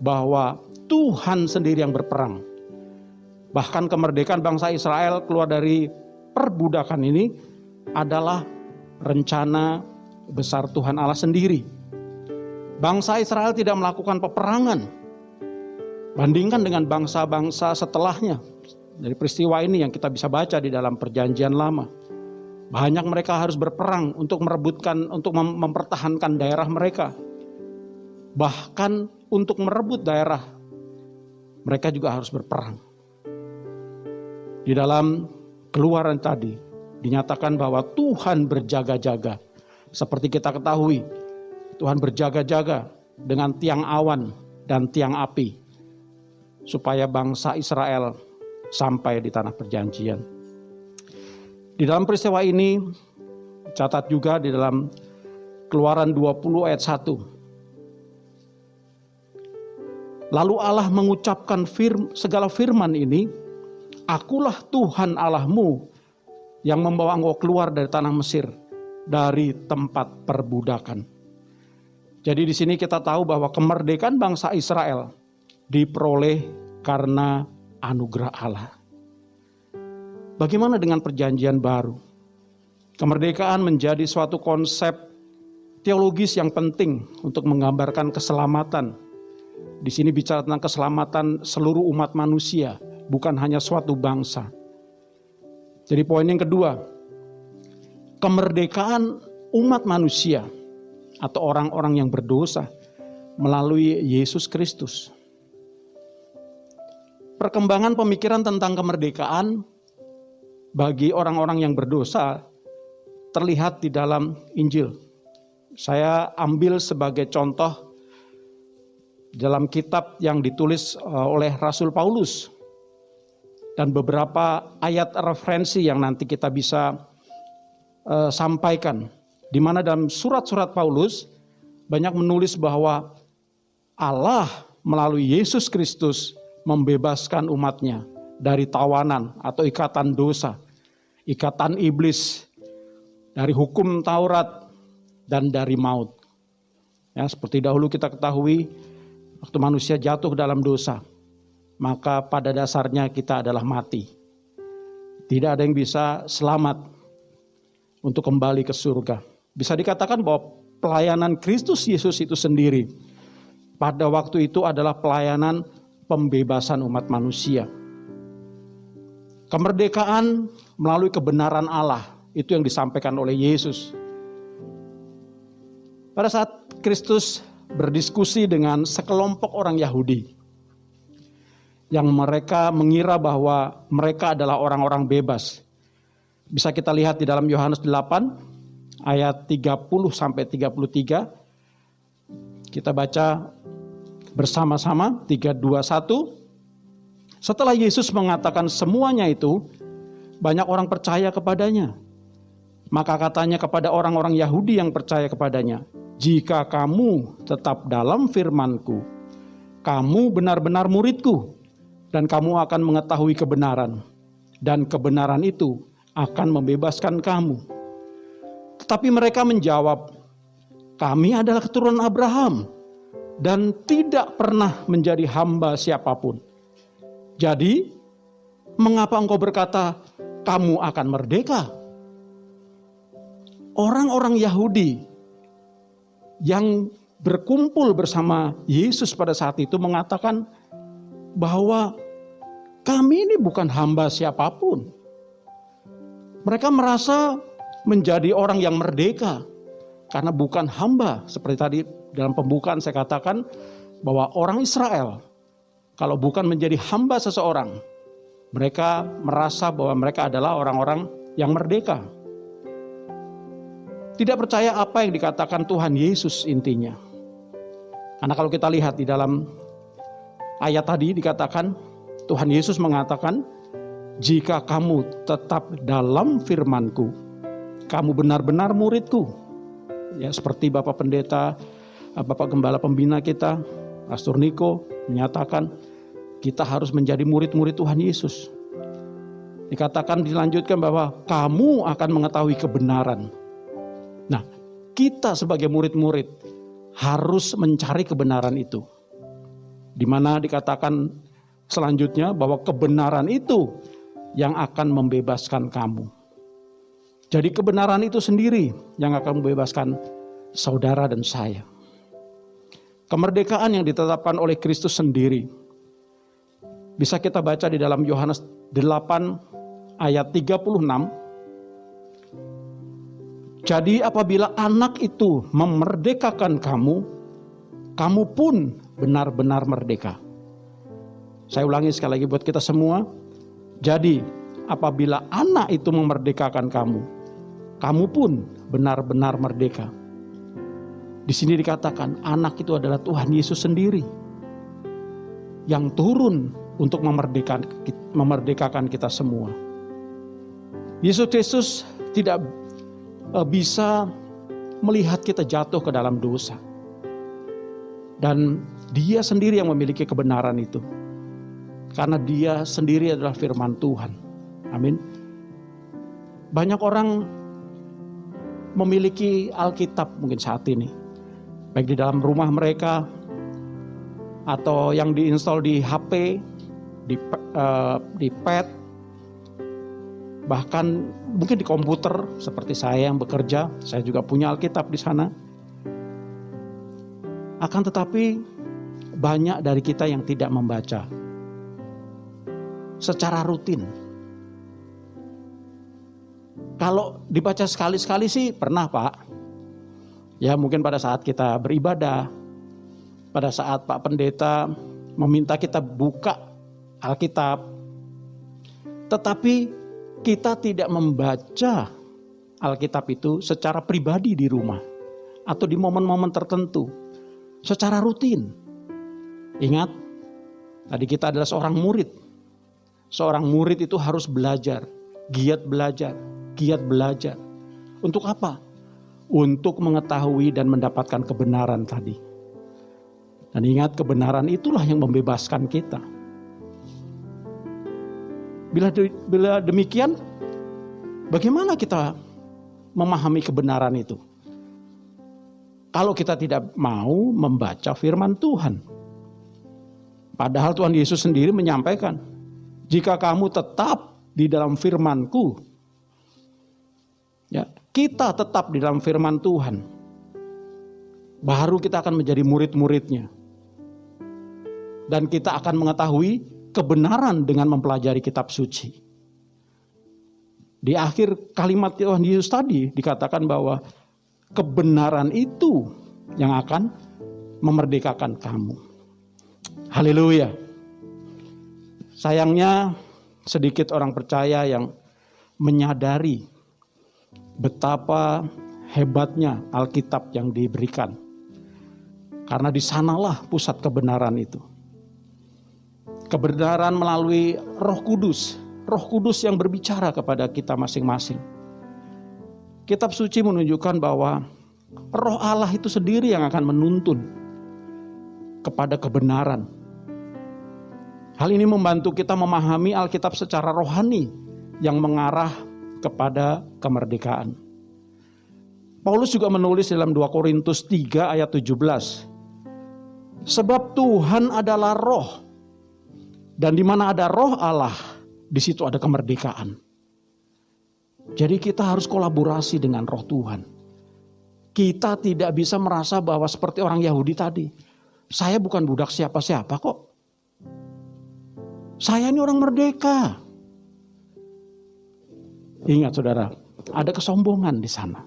bahwa Tuhan sendiri yang berperang. Bahkan kemerdekaan bangsa Israel keluar dari perbudakan ini adalah rencana besar Tuhan Allah sendiri. Bangsa Israel tidak melakukan peperangan. Bandingkan dengan bangsa-bangsa setelahnya. Dari peristiwa ini yang kita bisa baca di dalam perjanjian lama. Banyak mereka harus berperang untuk merebutkan, untuk mempertahankan daerah mereka. Bahkan untuk merebut daerah, mereka juga harus berperang. Di dalam Keluaran tadi, dinyatakan bahwa Tuhan berjaga-jaga. Seperti kita ketahui, Tuhan berjaga-jaga dengan tiang awan dan tiang api, supaya bangsa Israel sampai di tanah perjanjian. Di dalam peristiwa ini, catat juga di dalam Keluaran 20 ayat 1. Lalu Allah mengucapkan segala firman ini, Akulah Tuhan Allahmu yang membawa engkau keluar dari tanah Mesir, dari tempat perbudakan. Jadi di sini kita tahu bahwa kemerdekaan bangsa Israel diperoleh karena anugerah Allah. Bagaimana dengan perjanjian baru? Kemerdekaan menjadi suatu konsep teologis yang penting untuk menggambarkan keselamatan. Di sini bicara tentang keselamatan seluruh umat manusia, bukan hanya suatu bangsa. Jadi poin yang kedua, kemerdekaan umat manusia atau orang-orang yang berdosa melalui Yesus Kristus. Perkembangan pemikiran tentang kemerdekaan bagi orang-orang yang berdosa terlihat di dalam Injil. Saya ambil sebagai contoh dalam kitab yang ditulis oleh Rasul Paulus dan beberapa ayat referensi yang nanti kita bisa sampaikan, di mana dalam surat-surat Paulus banyak menulis bahwa Allah melalui Yesus Kristus membebaskan umatnya dari tawanan atau ikatan dosa, ikatan iblis, dari hukum Taurat dan dari maut. Ya, seperti dahulu kita ketahui, waktu manusia jatuh dalam dosa, maka pada dasarnya kita adalah mati. Tidak ada yang bisa selamat untuk kembali ke surga. Bisa dikatakan bahwa pelayanan Kristus Yesus itu sendiri pada waktu itu adalah pelayanan pembebasan umat manusia. Kemerdekaan melalui kebenaran Allah, itu yang disampaikan oleh Yesus. Pada saat Kristus berdiskusi dengan sekelompok orang Yahudi yang mereka mengira bahwa mereka adalah orang-orang bebas. Bisa kita lihat di dalam Yohanes 8 ayat 30 sampai 33. Kita baca bersama-sama 3, 2, 1. Setelah Yesus mengatakan semuanya itu, banyak orang percaya kepadanya. Maka katanya kepada orang-orang Yahudi yang percaya kepadanya, jika kamu tetap dalam firman-Ku, kamu benar-benar murid-Ku, dan kamu akan mengetahui kebenaran, dan kebenaran itu akan membebaskan kamu. Tetapi mereka menjawab, kami adalah keturunan Abraham, dan tidak pernah menjadi hamba siapapun. Jadi, mengapa engkau berkata, kamu akan merdeka? Orang-orang Yahudi yang berkumpul bersama Yesus pada saat itu mengatakan bahwa kami ini bukan hamba siapapun. Mereka merasa menjadi orang yang merdeka karena bukan hamba. Seperti tadi dalam pembukaan saya katakan bahwa orang Israel kalau bukan menjadi hamba seseorang, mereka merasa bahwa mereka adalah orang-orang yang merdeka. Tidak percaya apa yang dikatakan Tuhan Yesus intinya. Karena kalau kita lihat di dalam ayat tadi dikatakan, Tuhan Yesus mengatakan, jika kamu tetap dalam firman-Ku, kamu benar-benar murid-Ku. Ya, seperti Bapak Pendeta, Bapak Gembala Pembina kita, Pastor Niko menyatakan, kita harus menjadi murid-murid Tuhan Yesus. Dikatakan, dilanjutkan bahwa kamu akan mengetahui kebenaran. Nah, kita sebagai murid-murid harus mencari kebenaran itu. Di mana dikatakan selanjutnya bahwa kebenaran itu yang akan membebaskan kamu. Jadi kebenaran itu sendiri yang akan membebaskan saudara dan saya. Kemerdekaan yang ditetapkan oleh Kristus sendiri. Bisa kita baca di dalam Yohanes 8 ayat 36. Jadi apabila anak itu memerdekakan kamu, kamu pun benar-benar merdeka. Saya ulangi sekali lagi buat kita semua. Jadi apabila anak itu memerdekakan kamu, kamu pun benar-benar merdeka. Di sini dikatakan anak itu adalah Tuhan Yesus sendiri yang turun untuk memerdekakan kita semua. Yesus Kristus tidak bisa melihat kita jatuh ke dalam dosa. Dan dia sendiri yang memiliki kebenaran itu. Karena dia sendiri adalah firman Tuhan. Amin. Banyak orang memiliki Alkitab mungkin saat ini. Baik di dalam rumah mereka, atau yang diinstal di HP, di pad, bahkan mungkin di komputer seperti saya yang bekerja, saya juga punya Alkitab di sana. Akan tetapi banyak dari kita yang tidak membaca secara rutin. Kalau dibaca sekali-sekali sih pernah, Pak. Ya mungkin pada saat kita beribadah, pada saat Pak Pendeta meminta kita buka Alkitab. Tetapi kita tidak membaca Alkitab itu secara pribadi di rumah atau di momen-momen tertentu secara rutin. Ingat, tadi kita adalah seorang murid. Seorang murid itu harus belajar, giat belajar. Untuk apa? Untuk mengetahui dan mendapatkan kebenaran tadi. Dan ingat, kebenaran itulah yang membebaskan kita. Bila demikian, bagaimana kita memahami kebenaran itu? Kalau kita tidak mau membaca firman Tuhan. Padahal Tuhan Yesus sendiri menyampaikan, jika kamu tetap di dalam firman-Ku, ya, kita tetap di dalam firman Tuhan, baru kita akan menjadi murid-muridnya. Dan kita akan mengetahui kebenaran dengan mempelajari kitab suci. Di akhir kalimat Tuhan Yesus tadi dikatakan bahwa kebenaran itu yang akan memerdekakan kamu. Haleluya. Sayangnya sedikit orang percaya yang menyadari betapa hebatnya Alkitab yang diberikan. Karena di sanalah pusat kebenaran itu. Kebenaran melalui Roh Kudus. Roh Kudus yang berbicara kepada kita masing-masing. Kitab suci menunjukkan bahwa Roh Allah itu sendiri yang akan menuntun kepada kebenaran. Hal ini membantu kita memahami Alkitab secara rohani yang mengarah kepada kemerdekaan. Paulus juga menulis dalam 2 Korintus 3 ayat 17. Sebab Tuhan adalah roh. Dan di mana ada roh Allah, di situ ada kemerdekaan. Jadi kita harus kolaborasi dengan roh Tuhan. Kita tidak bisa merasa bahwa seperti orang Yahudi tadi. Saya bukan budak siapa-siapa kok. Saya ini orang merdeka. Ingat saudara, ada kesombongan di sana.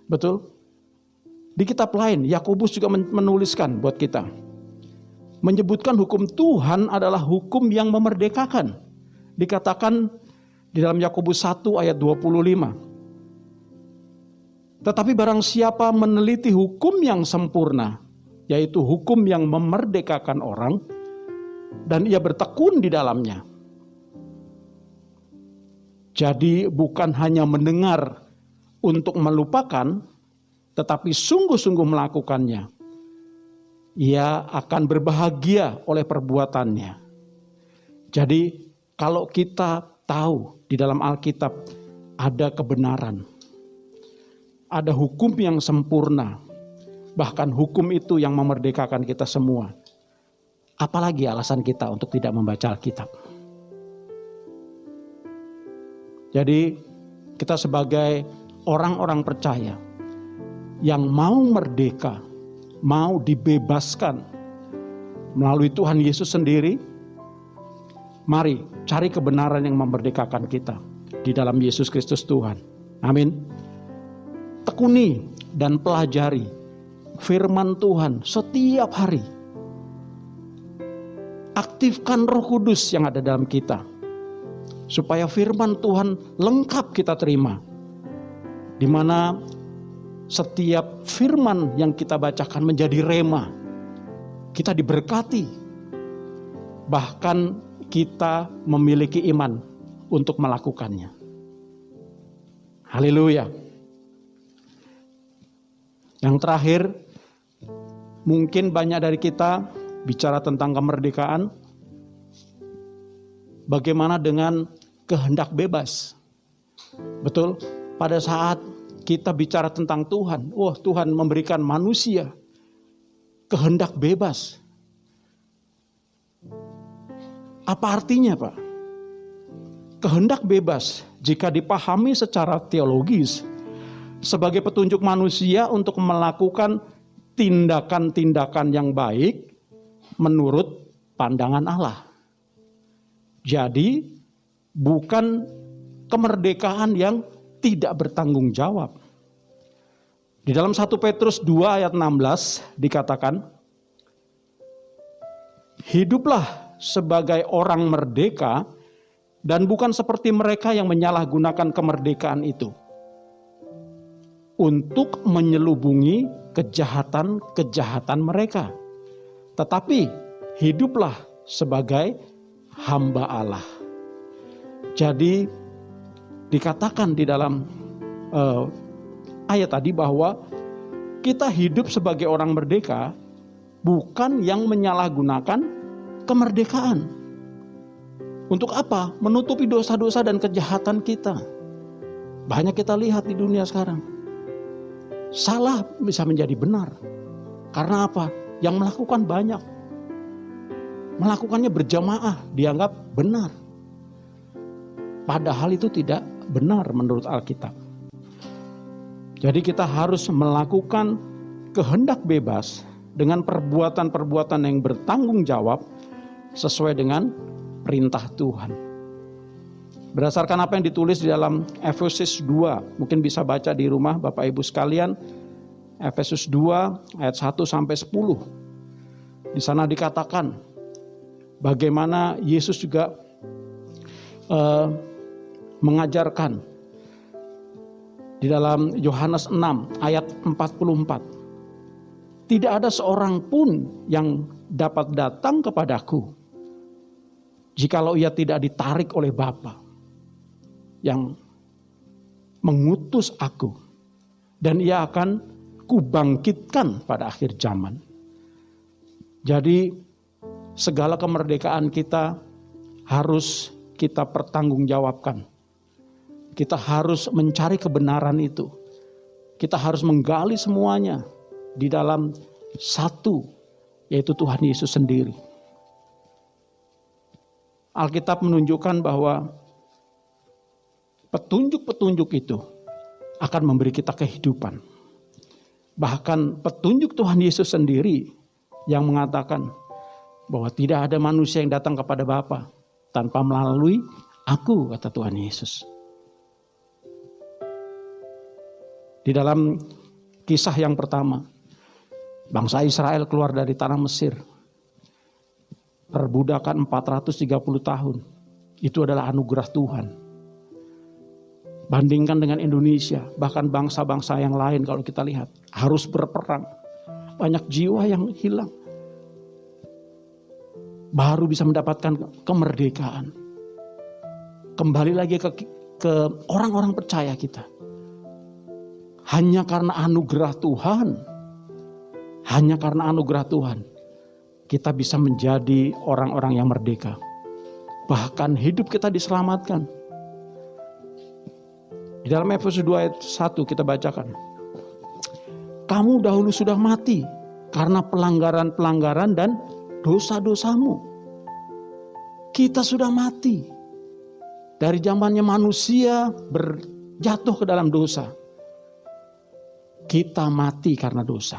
Betul? Di kitab lain, Yakobus juga menuliskan buat kita. Menyebutkan hukum Tuhan adalah hukum yang memerdekakan. Dikatakan di dalam Yakobus 1 ayat 25. Tetapi barang siapa meneliti hukum yang sempurna, yaitu hukum yang memerdekakan orang, dan ia bertekun di dalamnya. Jadi bukan hanya mendengar untuk melupakan, tetapi sungguh-sungguh melakukannya. Ia akan berbahagia oleh perbuatannya. Jadi kalau kita tahu di dalam Alkitab ada kebenaran, ada hukum yang sempurna, bahkan hukum itu yang memerdekakan kita semua. Apalagi alasan kita untuk tidak membaca Alkitab? Jadi kita sebagai orang-orang percaya yang mau merdeka, mau dibebaskan melalui Tuhan Yesus sendiri, mari cari kebenaran yang memerdekakan kita di dalam Yesus Kristus Tuhan. Amin. Tekuni dan pelajari firman Tuhan setiap hari. Aktifkan Roh Kudus yang ada dalam kita, supaya firman Tuhan lengkap kita terima. Di mana setiap firman yang kita bacakan menjadi rema. Kita diberkati. Bahkan kita memiliki iman untuk melakukannya. Haleluya. Yang terakhir, mungkin banyak dari kita bicara tentang kemerdekaan. Bagaimana dengan kehendak bebas? Betul, pada saat kita bicara tentang Tuhan, Tuhan memberikan manusia kehendak bebas. Apa artinya, Pak? Kehendak bebas jika dipahami secara teologis sebagai petunjuk manusia untuk melakukan tindakan-tindakan yang baik menurut pandangan Allah. Jadi bukan kemerdekaan yang tidak bertanggung jawab. Di dalam 1 Petrus 2 ayat 16 dikatakan, hiduplah sebagai orang merdeka dan bukan seperti mereka yang menyalahgunakan kemerdekaan itu untuk menyelubungi kejahatan-kejahatan mereka. Tetapi hiduplah sebagai hamba Allah. Jadi dikatakan di dalam ayat tadi bahwa kita hidup sebagai orang merdeka bukan yang menyalahgunakan kemerdekaan. Untuk apa? Menutupi dosa-dosa dan kejahatan kita. Banyak kita lihat di dunia sekarang. Salah bisa menjadi benar. Karena apa? Yang melakukan banyak. Melakukannya berjamaah dianggap benar. Padahal itu tidak benar menurut Alkitab. Jadi kita harus melakukan kehendak bebas dengan perbuatan-perbuatan yang bertanggung jawab sesuai dengan perintah Tuhan. Berdasarkan apa yang ditulis di dalam Efesus 2, mungkin bisa baca di rumah Bapak Ibu sekalian, Efesus 2 ayat 1 sampai 10. Di sana dikatakan bagaimana Yesus juga mengajarkan di dalam Yohanes 6 ayat 44. Tidak ada seorang pun yang dapat datang kepadaku jikalau ia tidak ditarik oleh Bapa yang mengutus aku, dan ia akan kubangkitkan pada akhir zaman. Jadi segala kemerdekaan kita harus kita pertanggungjawabkan. Kita harus mencari kebenaran itu. Kita harus menggali semuanya di dalam satu, yaitu Tuhan Yesus sendiri. Alkitab menunjukkan bahwa petunjuk-petunjuk itu akan memberi kita kehidupan. Bahkan petunjuk Tuhan Yesus sendiri yang mengatakan bahwa tidak ada manusia yang datang kepada Bapa tanpa melalui aku, kata Tuhan Yesus. Di dalam kisah yang pertama, bangsa Israel keluar dari tanah Mesir. Perbudakan 430 tahun. Itu adalah anugerah Tuhan. Bandingkan dengan Indonesia, bahkan bangsa-bangsa yang lain kalau kita lihat. Harus berperang. Banyak jiwa yang hilang. Baru bisa mendapatkan kemerdekaan. Kembali lagi ke orang-orang percaya kita. Hanya karena anugerah Tuhan, kita bisa menjadi orang-orang yang merdeka. Bahkan hidup kita diselamatkan. Di dalam Efesus 2 ayat 1 kita bacakan. Kamu dahulu sudah mati karena pelanggaran-pelanggaran dan dosa-dosamu. Kita sudah mati. Dari zamannya manusia berjatuh ke dalam dosa. Kita mati karena dosa.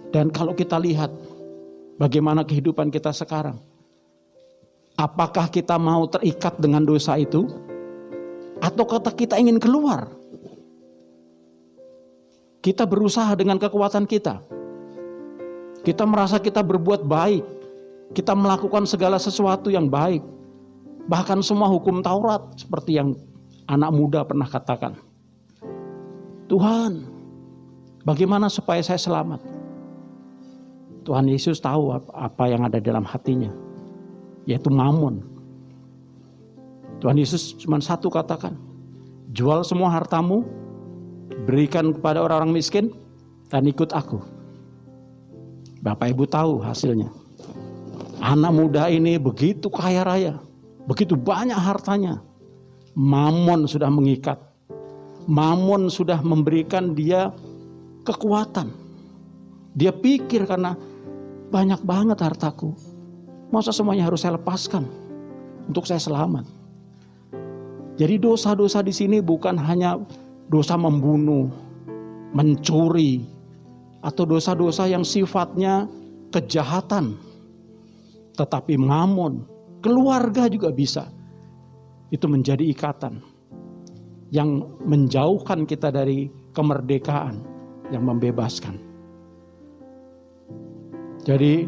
Dan kalau kita lihat bagaimana kehidupan kita sekarang. Apakah kita mau terikat dengan dosa itu? Atau kita ingin keluar? Kita berusaha dengan kekuatan kita. Kita merasa kita berbuat baik. Kita melakukan segala sesuatu yang baik. Bahkan semua hukum Taurat seperti yang anak muda pernah katakan. Tuhan, bagaimana supaya saya selamat? Tuhan Yesus tahu apa yang ada dalam hatinya, yaitu mammon. Tuhan Yesus cuma satu katakan, jual semua hartamu, berikan kepada orang-orang miskin, dan ikut aku. Bapak Ibu tahu hasilnya. Anak muda ini begitu kaya raya, begitu banyak hartanya. Mammon sudah mengikat. Mammon sudah memberikan dia kekuatan. Dia pikir karena banyak banget hartaku. Masa semuanya harus saya lepaskan untuk saya selamat. Jadi dosa-dosa di sini bukan hanya dosa membunuh, mencuri, atau dosa-dosa yang sifatnya kejahatan, tetapi mamon, keluarga juga bisa. Itu menjadi ikatan yang menjauhkan kita dari kemerdekaan, yang membebaskan. Jadi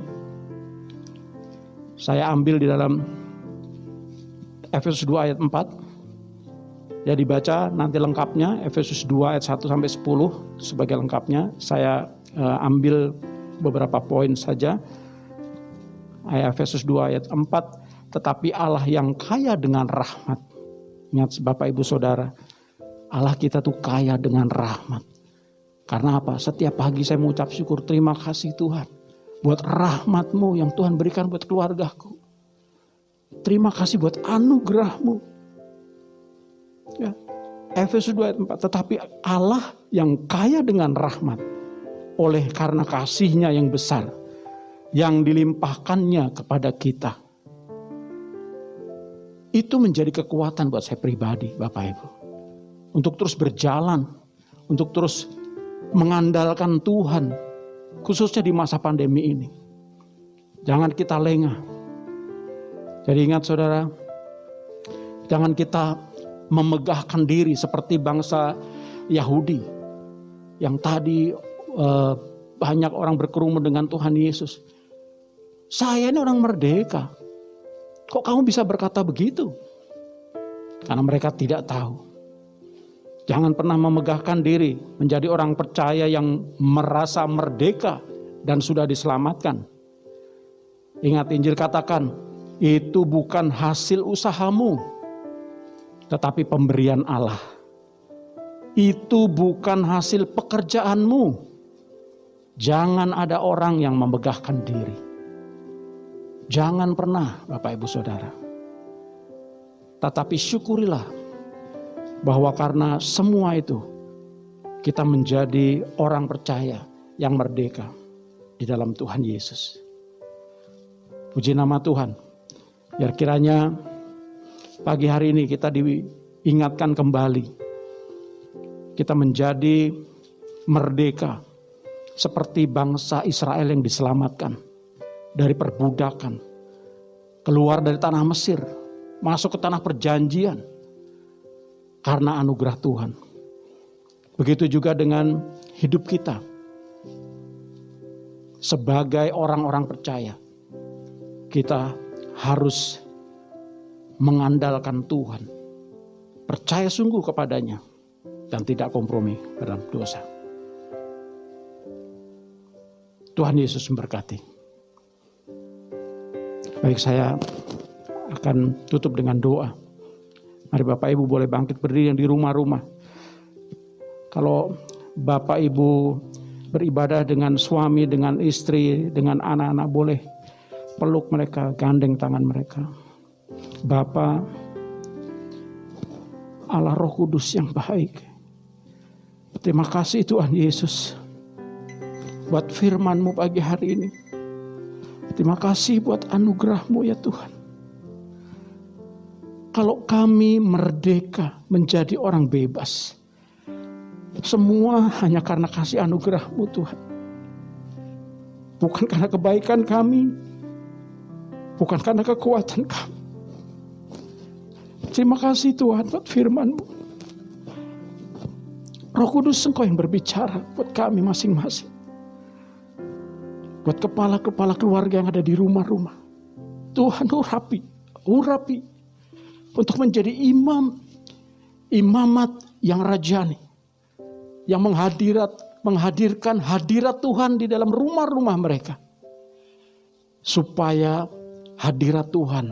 saya ambil di dalam Efesus 2 ayat 4. Ya, dibaca nanti lengkapnya Efesus 2 ayat 1 sampai 10 sebagai lengkapnya. Saya ambil beberapa poin saja. Efesus 2 ayat 4, tetapi Allah yang kaya dengan rahmat. Ingat Bapak Ibu Saudara, Allah kita tuh kaya dengan rahmat. Karena apa? Setiap pagi saya mengucap syukur, terima kasih Tuhan buat rahmat-Mu yang Tuhan berikan buat keluargaku. Terima kasih buat anugerah-Mu. Ya. Efesus 2 ayat 4, tetapi Allah yang kaya dengan rahmat, oleh karena kasih-Nya yang besar, yang dilimpahkannya kepada kita. Itu menjadi kekuatan buat saya pribadi, Bapak Ibu. Untuk terus berjalan, untuk terus mengandalkan Tuhan, khususnya di masa pandemi ini. Jangan kita lengah. Jadi ingat saudara, jangan kita memegahkan diri seperti bangsa Yahudi yang tadi banyak orang berkerumun dengan Tuhan Yesus. Saya ini orang merdeka. Kok kamu bisa berkata begitu? Karena mereka tidak tahu. Jangan pernah memegahkan diri menjadi orang percaya yang merasa merdeka dan sudah diselamatkan. Ingat Injil katakan, itu bukan hasil usahamu, tetapi pemberian Allah. Itu bukan hasil pekerjaanmu. Jangan ada orang yang memegahkan diri. Jangan pernah, Bapak Ibu Saudara. Tetapi syukurilah bahwa karena semua itu kita menjadi orang percaya yang merdeka di dalam Tuhan Yesus. Puji nama Tuhan. Biar kiranya pagi hari ini kita diingatkan kembali. Kita menjadi merdeka seperti bangsa Israel yang diselamatkan dari perbudakan, keluar dari tanah Mesir, masuk ke tanah perjanjian karena anugerah Tuhan. Begitu juga dengan hidup kita sebagai orang-orang percaya. Kita harus mengandalkan Tuhan, percaya sungguh kepadanya, dan tidak kompromi dalam dosa. Tuhan Yesus memberkati. Baik, saya akan tutup dengan doa. Mari Bapak Ibu boleh bangkit berdiri yang di rumah-rumah. Kalau Bapak Ibu beribadah dengan suami, dengan istri, dengan anak-anak, boleh peluk mereka, gandeng tangan mereka. Bapa, Allah Roh Kudus yang baik, terima kasih Tuhan Yesus buat firman-Mu pagi hari ini. Terima kasih buat anugerah-Mu ya Tuhan. Kalau kami merdeka menjadi orang bebas, semua hanya karena kasih anugerah-Mu Tuhan. Bukan karena kebaikan kami, bukan karena kekuatan kami. Terima kasih Tuhan buat firman-Mu. Roh Kudus Engkau yang berbicara buat kami masing-masing. Buat kepala-kepala keluarga yang ada di rumah-rumah. Tuhan urapi untuk menjadi imamat yang rajani. Yang menghadirkan hadirat Tuhan di dalam rumah-rumah mereka. Supaya hadirat Tuhan,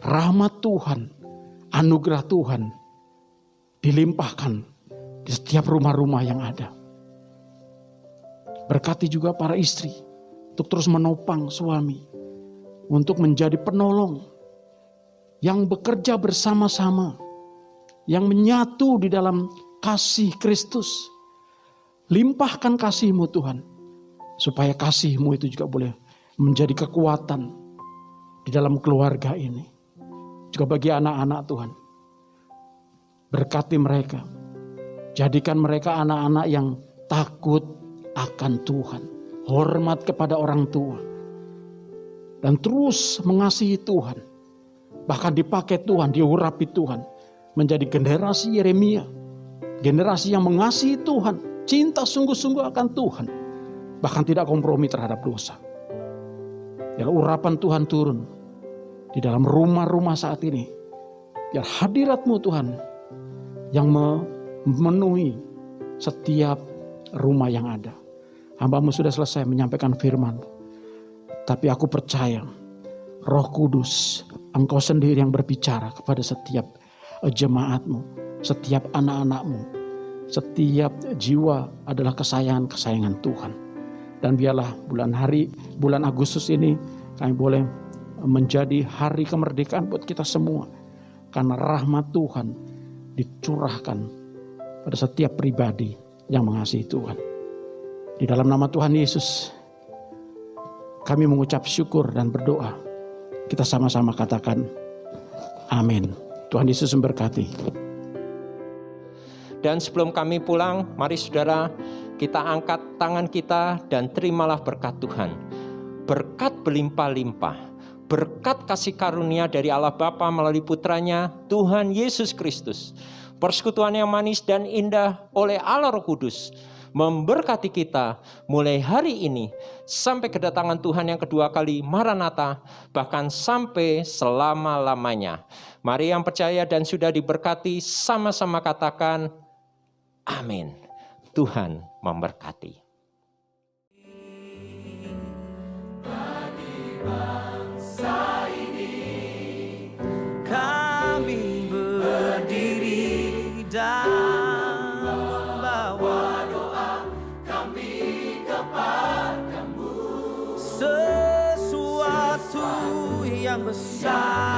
rahmat Tuhan, anugerah Tuhan dilimpahkan di setiap rumah-rumah yang ada. Berkati juga para istri untuk terus menopang suami, untuk menjadi penolong yang bekerja bersama-sama, yang menyatu di dalam kasih Kristus. Limpahkan kasih-Mu Tuhan, supaya kasih-Mu itu juga boleh menjadi kekuatan di dalam keluarga ini. Juga bagi anak-anak Tuhan, berkati mereka, jadikan mereka anak-anak yang takut akan Tuhan, hormat kepada orang tua, dan terus mengasihi Tuhan. Bahkan dipakai Tuhan, diurapi Tuhan, menjadi generasi Yeremia, generasi yang mengasihi Tuhan, cinta sungguh-sungguh akan Tuhan, bahkan tidak kompromi terhadap dosa. Biar urapan Tuhan turun di dalam rumah-rumah saat ini. Biar hadirat-Mu Tuhan yang memenuhi setiap rumah yang ada. Hamba-Mu sudah selesai menyampaikan firman. Tapi aku percaya Roh Kudus, Engkau sendiri yang berbicara kepada setiap jemaat-Mu, setiap anak-anak-Mu, setiap jiwa adalah kesayangan Tuhan. Dan biarlah bulan Agustus ini kami boleh menjadi hari kemerdekaan buat kita semua. Karena rahmat Tuhan dicurahkan pada setiap pribadi yang mengasihi Tuhan. Di dalam nama Tuhan Yesus, kami mengucap syukur dan berdoa. Kita sama-sama katakan, amin. Tuhan Yesus memberkati. Dan sebelum kami pulang, mari saudara, kita angkat tangan kita dan terimalah berkat Tuhan. Berkat berlimpah-limpah, berkat kasih karunia dari Allah Bapa melalui putranya, Tuhan Yesus Kristus. Persekutuan yang manis dan indah oleh Allah Roh Kudus memberkati kita mulai hari ini sampai kedatangan Tuhan yang kedua kali, Maranatha, bahkan sampai selama-lamanya. Mari yang percaya dan sudah diberkati sama-sama katakan amin. Tuhan memberkati. Bagi bangsa ini kami berdiri dan membawa doa kami kepadamu. Sesuatu yang besar